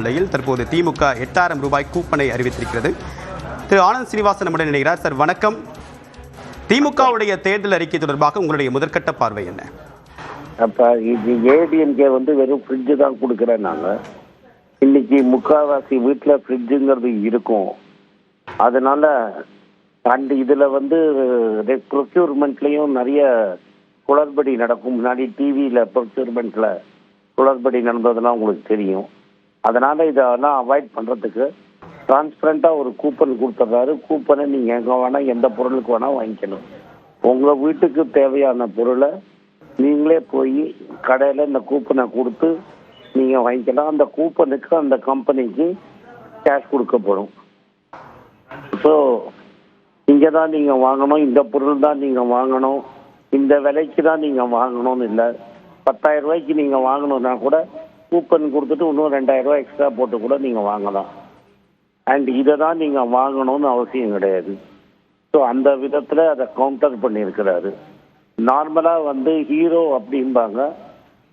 நிலையில் தற்போது திமுக 8000 ரூபாய் கூப்பனை அறிவித்திருக்கிறது. திரு ஆனந்த் சீனிவாசன் நம்முடன் இணைகிறார். சார் வணக்கம். திமுகவுடைய தேர்தல் அறிக்கை தொடர்பாக உங்களுடைய முதற்கட்ட பார்வை என்ன? அப்ப இது ஏடிஎம்கே வெறும் ஃப்ரிட்ஜு தான் கொடுக்குறேன். நாங்கள் இன்னைக்கு முக்கால்வாசி வீட்டில் ஃப்ரிட்ஜுங்கிறது இருக்கும். அதனால அண்ட் இதில் ப்ரொக்யூர்மெண்ட்லேயும் நிறைய குளறுபடி நடக்கும். முன்னாடி டிவியில் ப்ரொக்யூர்மெண்ட்டில் குளறுபடி நடந்ததுலாம் உங்களுக்கு தெரியும். அதனால் இதெல்லாம் அவாய்ட் பண்ணுறதுக்கு டிரான்ஸ்பரண்ட்டாக ஒரு கூப்பன் கொடுத்துட்றாரு. கூப்பனை நீங்கள் எங்கே வேணால் எந்த பொருளுக்கு வேணால் வாங்கிக்கணும். உங்கள் வீட்டுக்கு தேவையான பொருளை நீங்களே போய் கடையில் இந்த கூப்பனை கொடுத்து நீங்கள் வாங்கிக்கலாம். அந்த கூப்பனுக்கு அந்த கம்பெனிக்கு கேஷ் கொடுக்கப்படும். ஸோ இங்கே தான் நீங்கள் வாங்கணும், இந்த பொருள் தான் நீங்கள் வாங்கணும், இந்த விலைக்கு தான் நீங்கள் வாங்கணும்னு இல்லை. 10,000 ரூபாய்க்கு நீங்கள் வாங்கணுன்னா கூட கூப்பன் கொடுத்துட்டு இன்னும் 2000 ரூபாய் எக்ஸ்ட்ரா போட்டு கூட நீங்கள் வாங்கலாம். அண்ட் இதை தான் நீங்கள் வாங்கணும்னு அவசியம் கிடையாது. ஸோ அந்த விதத்தில் அதை கவுண்டர் பண்ணியிருக்கிறாரு. நார்மலாக ஹீரோ அப்படிம்பாங்க.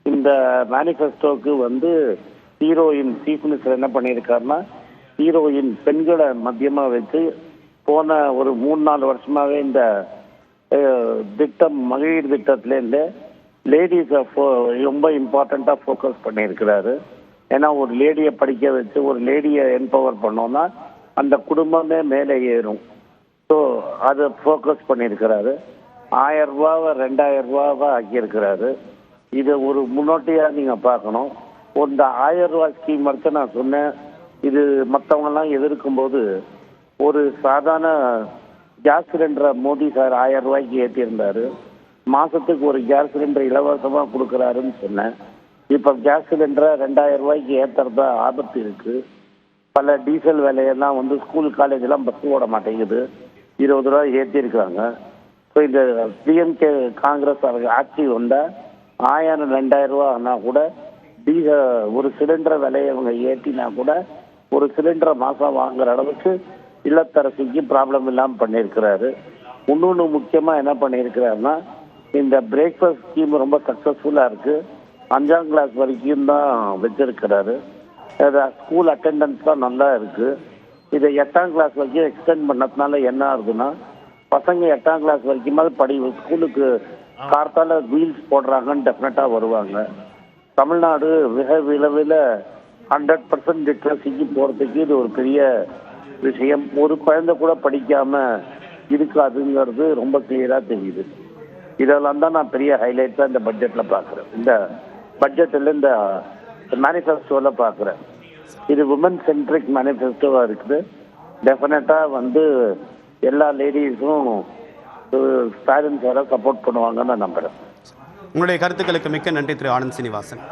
இந்த மேனிஃபெஸ்டோவுக்கு ஹீரோயின் சீஃப் மினிஸ்டர் என்ன பண்ணியிருக்காருன்னா, ஹீரோயின் பெண்களை மத்தியமாக வச்சு போன ஒரு 3-4 வருஷமாகவே இந்த திட்டம் மகளிர் திட்டத்திலேருந்து லேடிஸை ரொம்ப இம்பார்ட்டண்ட்டாக ஃபோக்கஸ் பண்ணியிருக்கிறாரு. ஏன்னா ஒரு லேடியை படிக்க வச்சு ஒரு லேடியை என்பவர் பண்ணோன்னா அந்த குடும்பமே மேலே ஏறும். ஸோ அதை ஃபோக்கஸ் பண்ணியிருக்கிறாரு. 1000 ரூபாவை 2000 ரூபாவை ஆக்கியிருக்கிறாரு. இதை ஒரு முன்னோட்டியாக நீங்கள் பார்க்கணும். இந்த 1000 ரூபா ஸ்கீம் மட்டும் நான் சொன்னேன். இது மற்றவங்கெல்லாம் எதிர்க்கும்போது ஒரு சாதாரண கேஸ் சிலிண்டரை மோடி சார் 1000 ரூபாய்க்கு ஏற்றியிருந்தார். மாதத்துக்கு ஒரு கேஸ் சிலிண்டர் இலவசமாக கொடுக்குறாருன்னு சொன்னேன். இப்போ கேஸ் சிலிண்டரை 2000 ரூபாய்க்கு ஏற்றுறதா ஆபத்து இருக்குது. பல டீசல் விலையெல்லாம் ஸ்கூல் காலேஜெல்லாம் பஸ் ஓட மாட்டேங்குது. 20 ரூபாய் ஏற்றிருக்காங்க. ஸோ இந்த டிஎம்கே காங்கிரஸ் ஆட்சி வந்தால் 1000-2000 ரூபா ஆனால் கூட ஒரு சிலிண்டர் விலையை அவங்க ஏற்றினா கூட ஒரு சிலிண்டரை மாதம் வாங்குற அளவுக்கு இல்லத்தரசிக்கு ப்ராப்ளம் இல்லாமல் பண்ணியிருக்கிறாரு. இன்னொன்று முக்கியமாக என்ன பண்ணியிருக்கிறாருன்னா, இந்த பிரேக்ஃபாஸ்ட் ஸ்கீம் ரொம்ப சக்ஸஸ்ஃபுல்லாக இருக்குது. 5ஆம் கிளாஸ் வரைக்கும் தான் வச்சிருக்கிறாரு. ஸ்கூல் அட்டெண்டன்ஸ் தான் நல்லா இருக்குது. இதை 8ஆம் கிளாஸ் வரைக்கும் எக்ஸ்டெண்ட் பண்ணதுனால என்ன ஆகுதுன்னா, பசங்க 8ஆம் கிளாஸ் வரைக்குமாவது ஸ்கூலுக்கு கார்த்தால வீல்ஸ் போடுறாங்கன்னு டெஃபினட்டாக வருவாங்க. தமிழ்நாடு மிக விளைவில் 100% லிட்ரஸிக்கு போகிறதுக்கு இது ஒரு பெரிய விஷயம். ஒரு குழந்தை கூட படிக்காமல் இருக்காதுங்கிறது ரொம்ப கிளியராக தெரியுது. இதெல்லாம் தான் நான் பெரிய ஹைலைட்டாக இந்த பட்ஜெட்டில் பார்க்குறேன். இந்த பட்ஜெட்டில் இந்த மேனிஃபெஸ்டோவில் பார்க்குறேன். இது உமன் சென்ட்ரிக் மேனிஃபெஸ்டோவாக இருக்குது. டெஃபினட்டாக எல்லா லேடிஸும் பேரண்ட்ஸோட சப்போர்ட் பண்ணுவாங்கன்னு நான் நம்புகிறேன். உங்களுடைய கருத்துக்களுக்கு மிக்க நன்றி திரு ஆனந்த் சீனிவாசன்.